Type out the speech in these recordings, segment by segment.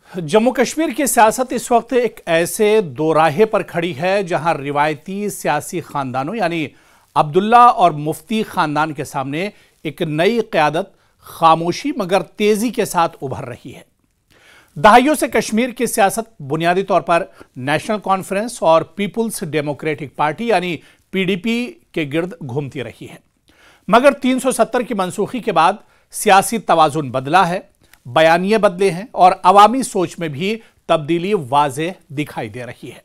जम्मू कश्मीर की सियासत इस वक्त एक ऐसे दोराहे पर खड़ी है जहां रिवायती सियासी खानदानों यानी अब्दुल्ला और मुफ्ती खानदान के सामने एक नई क़यादत खामोशी मगर तेजी के साथ उभर रही है। दहाइयों से कश्मीर की सियासत बुनियादी तौर पर नेशनल कॉन्फ्रेंस और पीपुल्स डेमोक्रेटिक पार्टी यानी पीडीपी के गिर्द घूमती रही है, मगर 370 की मनसूखी के बाद सियासी तवाजुन बदला है, बयानिए बदले हैं और अवामी सोच में भी तब्दीली वाज़ेह दिखाई दे रही है।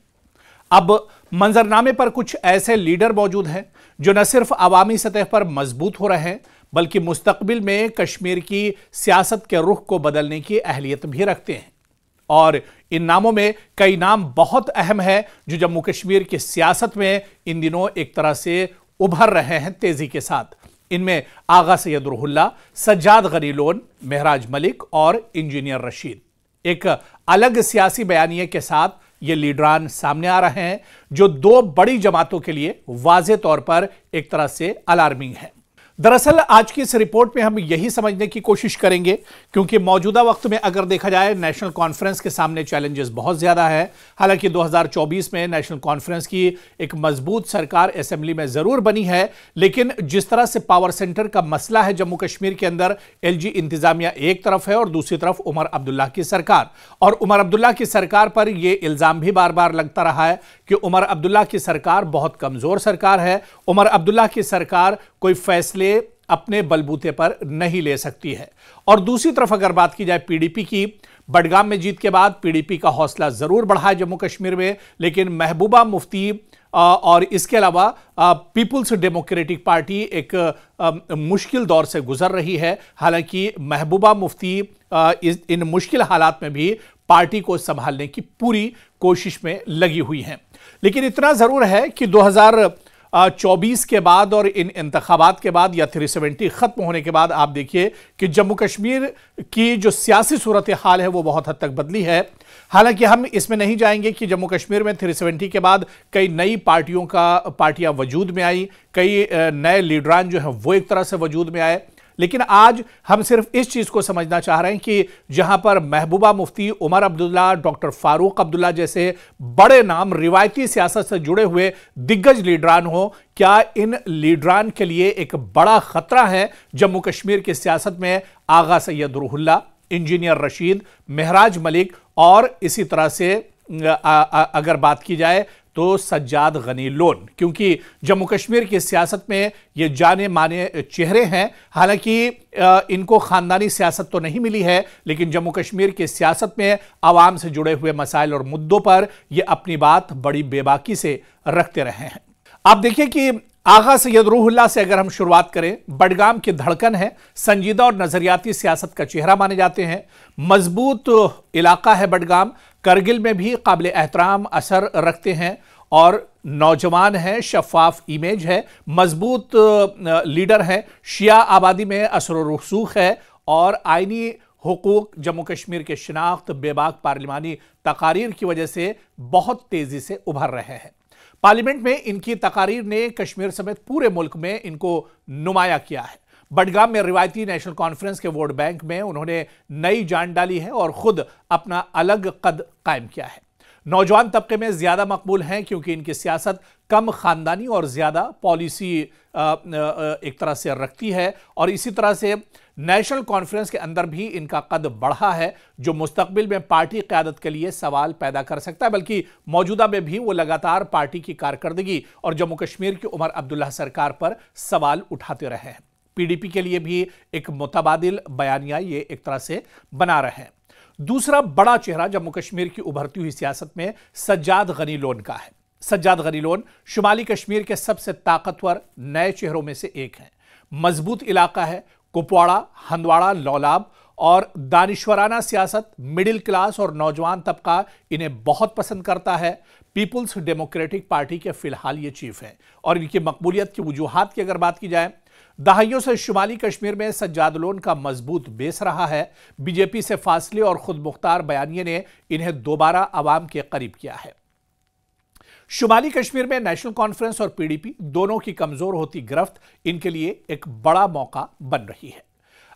अब मंजरनामे पर कुछ ऐसे लीडर मौजूद हैं जो न सिर्फ अवामी सतह पर मजबूत हो रहे हैं बल्कि मुस्तकबिल में कश्मीर की सियासत के रुख को बदलने की अहलियत भी रखते हैं। और इन नामों में कई नाम बहुत अहम है जो जम्मू कश्मीर की सियासत में इन दिनों एक तरह से उभर रहे हैं तेजी के साथ। इनमें आगा सैयद रूहुल्लाह, सज्जाद गनी लोन, महराज मलिक और इंजीनियर रशीद। एक अलग सियासी बयानिए के साथ ये लीडरान सामने आ रहे हैं जो दो बड़ी जमातों के लिए वाज़ेह तौर पर एक तरह से अलार्मिंग है। दरअसल आज की इस रिपोर्ट में हम यही समझने की कोशिश करेंगे क्योंकि मौजूदा वक्त में अगर देखा जाए नेशनल कॉन्फ्रेंस के सामने चैलेंजेस बहुत ज्यादा है। हालांकि 2024 में नेशनल कॉन्फ्रेंस की एक मजबूत सरकार असेंबली में जरूर बनी है, लेकिन जिस तरह से पावर सेंटर का मसला है जम्मू कश्मीर के अंदर, एलजी इंतजामिया एक तरफ है और दूसरी तरफ उमर अब्दुल्ला की सरकार। और उमर अब्दुल्ला की सरकार पर यह इल्जाम भी बार बार लगता रहा है कि उमर अब्दुल्ला की सरकार बहुत कमजोर सरकार है। उमर अब्दुल्ला की सरकार कोई फैसले अपने बलबूते पर नहीं ले सकती है। और दूसरी तरफ अगर बात की जाए पीडीपी की, बडगाम में जीत के बाद पीडीपी का हौसला जरूर बढ़ा है जम्मू कश्मीर में, लेकिन महबूबा मुफ्ती और इसके अलावा पीपुल्स डेमोक्रेटिक पार्टी एक मुश्किल दौर से गुजर रही है। हालांकि महबूबा मुफ्ती इन मुश्किल हालात में भी पार्टी को संभालने की पूरी कोशिश में लगी हुई हैं। लेकिन इतना जरूर है कि 2024 के बाद और इन इंतखाबात के बाद या 370 खत्म होने के बाद आप देखिए कि जम्मू कश्मीर की जो सियासी सूरत हाल है वो बहुत हद तक बदली है। हालांकि हम इसमें नहीं जाएंगे कि जम्मू कश्मीर में 370 के बाद कई नई पार्टियां वजूद में आई, कई नए लीडरान जो हैं वो एक तरह से वजूद में आए। लेकिन आज हम सिर्फ इस चीज को समझना चाह रहे हैं कि जहां पर महबूबा मुफ्ती, उमर अब्दुल्ला, डॉक्टर फारूक अब्दुल्ला जैसे बड़े नाम रिवायती सियासत से जुड़े हुए दिग्गज लीडरान हो, क्या इन लीडरान के लिए एक बड़ा खतरा है जम्मू कश्मीर की सियासत में आगा सैयद रूहुल्लाह, इंजीनियर रशीद, महराज मलिक और इसी तरह से अगर बात की जाए तो सज्जाद गनी लोन, क्योंकि जम्मू कश्मीर की सियासत में ये जाने माने चेहरे हैं। हालांकि इनको खानदानी सियासत तो नहीं मिली है, लेकिन जम्मू कश्मीर की सियासत में आवाम से जुड़े हुए मसाइल और मुद्दों पर ये अपनी बात बड़ी बेबाकी से रखते रहे हैं। आप देखिए कि आगा सैयद रूहुल्लाह से अगर हम शुरुआत करें, बडगाम की धड़कन है, संजीदा और नजरियाती सियासत का चेहरा माने जाते हैं। मजबूत इलाका है बडगाम, करगिल में भी काबिल एहतराम असर रखते हैं और नौजवान है, शफाफ इमेज है, मजबूत लीडर है, शिया आबादी में असर व रसूख है और आईनी हुकूक जम्मू कश्मीर के शिनाख्त बेबाक पार्लिमानी तकारीर की वजह से बहुत तेजी से उभर रहे हैं। पार्लियामेंट में इनकी तकारीर ने कश्मीर समेत पूरे मुल्क में इनको नुमाया किया है। बडगाम में रिवायती नेशनल कॉन्फ्रेंस के वोट बैंक में उन्होंने नई जान डाली है और खुद अपना अलग कद कायम किया है। नौजवान तबके में ज्यादा मकबूल हैं क्योंकि इनकी सियासत कम खानदानी और ज्यादा पॉलिसी एक तरह से रखती है और इसी तरह से नेशनल कॉन्फ्रेंस के अंदर भी इनका कद बढ़ा है जो मुस्तकबिल में पार्टी क़यादत के लिए सवाल पैदा कर सकता है, बल्कि मौजूदा में भी वो लगातार पार्टी की कारकर्दगी और जम्मू कश्मीर की उमर अब्दुल्ला सरकार पर सवाल उठाते रहे हैं। पीडीपी के लिए भी एक मुतबादिल बयानिया ये एक तरह से बना रहे हैं। दूसरा बड़ा चेहरा जम्मू कश्मीर की उभरती हुई सियासत में सज्जाद गनी लोन का है। सज्जाद गनी लोन शुमाली कश्मीर के सबसे ताकतवर नए चेहरों में से एक है। मजबूत इलाका है, कुपवाड़ा, हंदवाड़ा, लौलाब और दानिश्वराना सियासत, मिडिल क्लास और नौजवान तबका इन्हें बहुत पसंद करता है। पीपुल्स डेमोक्रेटिक पार्टी के फिलहाल ये चीफ हैं और इनकी मकबूलियत की वजूहात की अगर बात की जाए, दहाइयों से शुमाली कश्मीर में सज्जाद लोन का मजबूत बेस रहा है। बीजेपी से फासले और खुद मुख्तार बयानिए ने इन्हें दोबारा आवाम के करीब किया है। शुमाली कश्मीर में नेशनल कॉन्फ्रेंस और पीडीपी दोनों की कमजोर होती गिरफ्त इनके लिए एक बड़ा मौका बन रही है।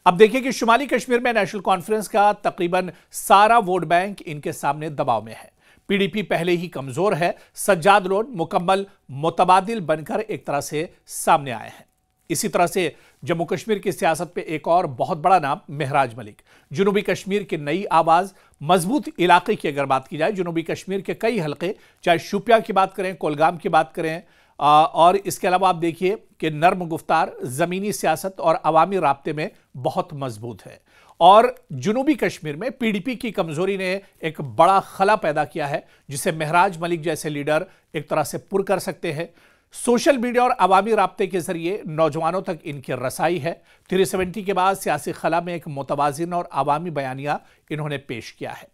अब देखिए कि शुमाली कश्मीर में नेशनल कॉन्फ्रेंस का तकरीबन सारा वोट बैंक इनके सामने दबाव में है। पीडीपी पहले ही कमजोर है। सज्जाद लोन मुकम्मल मुतबादिल बनकर एक तरह से सामने आए हैं। इसी तरह से जम्मू कश्मीर की सियासत पे एक और बहुत बड़ा नाम महराज मलिक, जनूबी कश्मीर की नई आवाज, मजबूत इलाके की अगर बात की जाए, जनूबी कश्मीर के कई हलके, चाहे शोपियां की बात करें, कोलगाम की बात करें, और इसके अलावा आप देखिए कि नर्म गुफ्तार, जमीनी सियासत और अवामी राब्ते में बहुत मजबूत है। और जनूबी कश्मीर में पीडीपी की कमजोरी ने एक बड़ा खला पैदा किया है, जिसे महराज मलिक जैसे लीडर एक तरह से पुर कर सकते हैं। सोशल मीडिया और अवामी राब्ते के जरिए नौजवानों तक इनकी रसाई है। 370 के बाद सियासी खला में एक मुतवाजिन और अवामी बयानिया इन्होंने पेश किया है।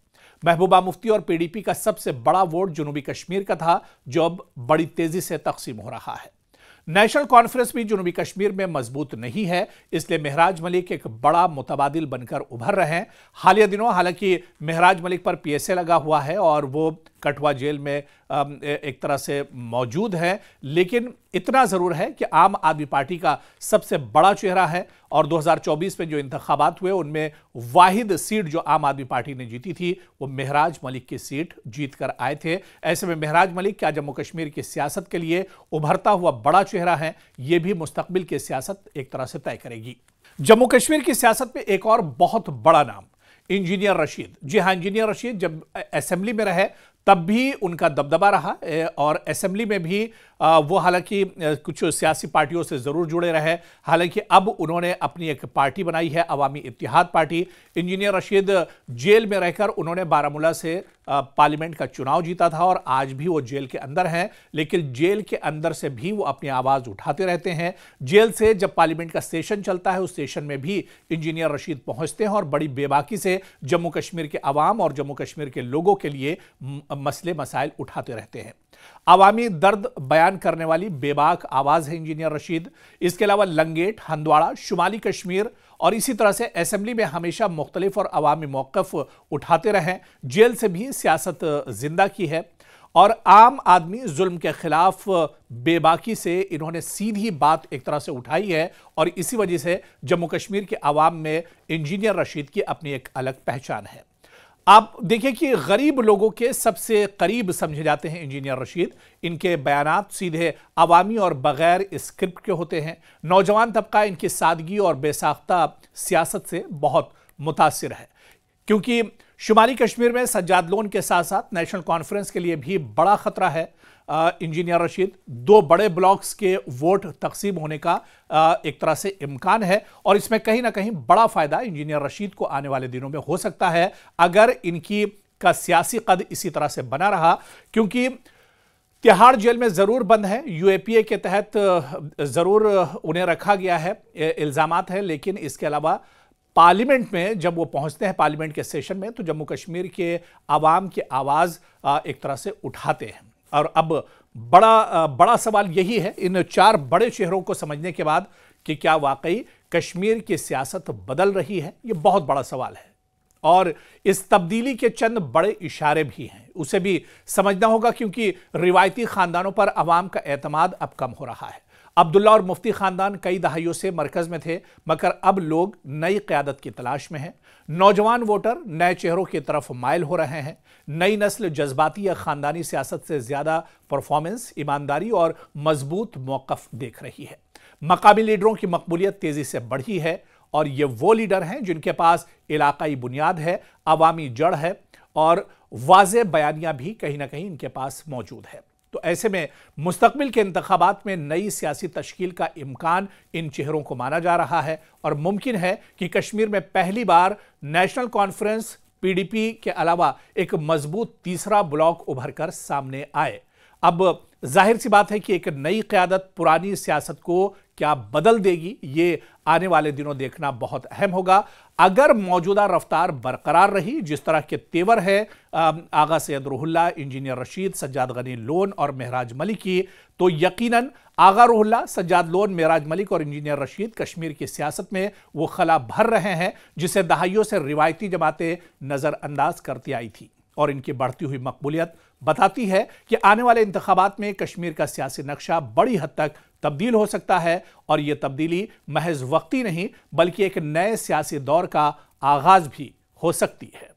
महबूबा मुफ्ती और पीडीपी का सबसे बड़ा वोट जनूबी कश्मीर का था, जो अब बड़ी तेजी से तकसीम हो रहा है। नेशनल कॉन्फ्रेंस भी जनूबी कश्मीर में मजबूत नहीं है, इसलिए महराज मलिक एक बड़ा मुतबादिल बनकर उभर रहे हैं। हालिया दिनों हालांकि महराज मलिक पर पीएसए लगा हुआ है और वो कठुआ जेल में एक तरह से मौजूद है, लेकिन इतना जरूर है कि आम आदमी पार्टी का सबसे बड़ा चेहरा है और 2024 में जो इंतखाबात हुए उनमें वाहिद सीट जो आम आदमी पार्टी ने जीती थी वो महराज मलिक की सीट जीत कर आए थे। ऐसे में महराज मलिक क्या जम्मू कश्मीर की सियासत के लिए उभरता हुआ बड़ा चेहरा है, यह भी मुस्तकबिल की सियासत एक तरह से तय करेगी। जम्मू कश्मीर की सियासत में एक और बहुत बड़ा नाम इंजीनियर रशीद। जी हां, इंजीनियर रशीद जब असेंबली में रहे तब भी उनका दबदबा रहा और असेंबली में भी वो हालांकि कुछ सियासी पार्टियों से जरूर जुड़े रहे। हालांकि अब उन्होंने अपनी एक पार्टी बनाई है, अवामी इत्तेहाद पार्टी। इंजीनियर रशीद जेल में रहकर उन्होंने बारामूला से पार्लियामेंट का चुनाव जीता था और आज भी वो जेल के अंदर हैं, लेकिन जेल के अंदर से भी वो अपनी आवाज उठाते रहते हैं। जेल से जब पार्लियामेंट का सेशन चलता है उस सेशन में भी इंजीनियर रशीद पहुंचते हैं और बड़ी बेबाकी से जम्मू कश्मीर के अवाम और जम्मू कश्मीर के लोगों के लिए मसले मसाइल उठाते रहते हैं। अवामी दर्द बयान करने वाली बेबाक आवाज है इंजीनियर रशीद। इसके अलावा लंगेट, हंदवाड़ा, शुमाली कश्मीर और इसी तरह से असेंबली में हमेशा मुख्तलिफ और अवामी मौक़िफ़ उठाते रहे। जेल से भी सियासत जिंदा की है और आम आदमी जुल्म के खिलाफ बेबाकी से इन्होंने सीधी बात एक तरह से उठाई है और इसी वजह से जम्मू कश्मीर के अवाम में इंजीनियर रशीद की अपनी एक अलग पहचान है। आप देखिए कि गरीब लोगों के सबसे करीब समझे जाते हैं इंजीनियर रशीद। इनके बयानात सीधे अवामी और बगैर स्क्रिप्ट के होते हैं। नौजवान तबका इनकी सादगी और बेसाख्ता सियासत से बहुत मुतासिर है, क्योंकि शुमाली कश्मीर में सज्जाद लोन के साथ साथ नेशनल कॉन्फ्रेंस के लिए भी बड़ा खतरा है। इंजीनियर रशीद, दो बड़े ब्लॉक्स के वोट तकसीम होने का एक तरह से इम्कान है और इसमें कहीं ना कहीं बड़ा फायदा इंजीनियर रशीद को आने वाले दिनों में हो सकता है अगर इनकी का सियासी कद इसी तरह से बना रहा, क्योंकि तिहाड़ जेल में जरूर बंद है, यूएपीए के तहत जरूर उन्हें रखा गया है, इल्जामात है, लेकिन इसके अलावा पार्लियामेंट में जब वो पहुंचते हैं पार्लियामेंट के सेशन में तो जम्मू कश्मीर के आवाम की आवाज एक तरह से उठाते हैं। और अब बड़ा सवाल यही है इन चार बड़े चेहरों को समझने के बाद कि क्या वाकई कश्मीर की सियासत बदल रही है। ये बहुत बड़ा सवाल है और इस तब्दीली के चंद बड़े इशारे भी हैं, उसे भी समझना होगा, क्योंकि रिवायती खानदानों पर अवाम का एतमाद अब कम हो रहा है। अब्दुल्ला और मुफ्ती खानदान कई दहाइयों से मरकज में थे, मगर अब लोग नई क़यादत की तलाश में हैं। नौजवान वोटर नए चेहरों की तरफ माइल हो रहे हैं। नई नस्ल जज्बाती या खानदानी सियासत से ज्यादा परफॉर्मेंस, ईमानदारी और मजबूत मौक़िफ़ देख रही है। मकामी लीडरों की मकबूलियत तेजी से बढ़ी है और ये वो लीडर हैं जिनके पास इलाकाई बुनियाद है, अवामी जड़ है और वाज़ेह बयानियां भी कहीं ना कहीं इनके पास मौजूद है। तो ऐसे में मुस्तकबिल के इंतखाबात में नई सियासी तश्कील का इम्कान इन चेहरों को माना जा रहा है और मुमकिन है कि कश्मीर में पहली बार नेशनल कॉन्फ्रेंस, पीडीपी के अलावा एक मजबूत तीसरा ब्लॉक उभर कर सामने आए। अब जाहिर सी बात है कि एक नई क़यादत पुरानी सियासत को क्या बदल देगी, ये आने वाले दिनों देखना बहुत अहम होगा। अगर मौजूदा रफ्तार बरकरार रही, जिस तरह के तेवर है आगा सैयद रूहुल्लाह, इंजीनियर रशीद, सज्जाद गनी लोन और महराज मलिक की, तो यकीनन आगा रूहुल्लाह, सज्जाद लोन, महराज मलिक और इंजीनियर रशीद कश्मीर की सियासत में वो खला भर रहे हैं जिसे दहाइयों से रिवायती जमातें नज़रअंदाज करती आई थी। और इनकी बढ़ती हुई मकबूलियत बताती है कि आने वाले इंतखाबात में कश्मीर का सियासी नक्शा बड़ी हद तक تبدیل ہو سکتا ہے اور یہ تبدیلی محض وقتی نہیں بلکہ ایک نئے سیاسی دور کا آغاز بھی ہو سکتی ہے۔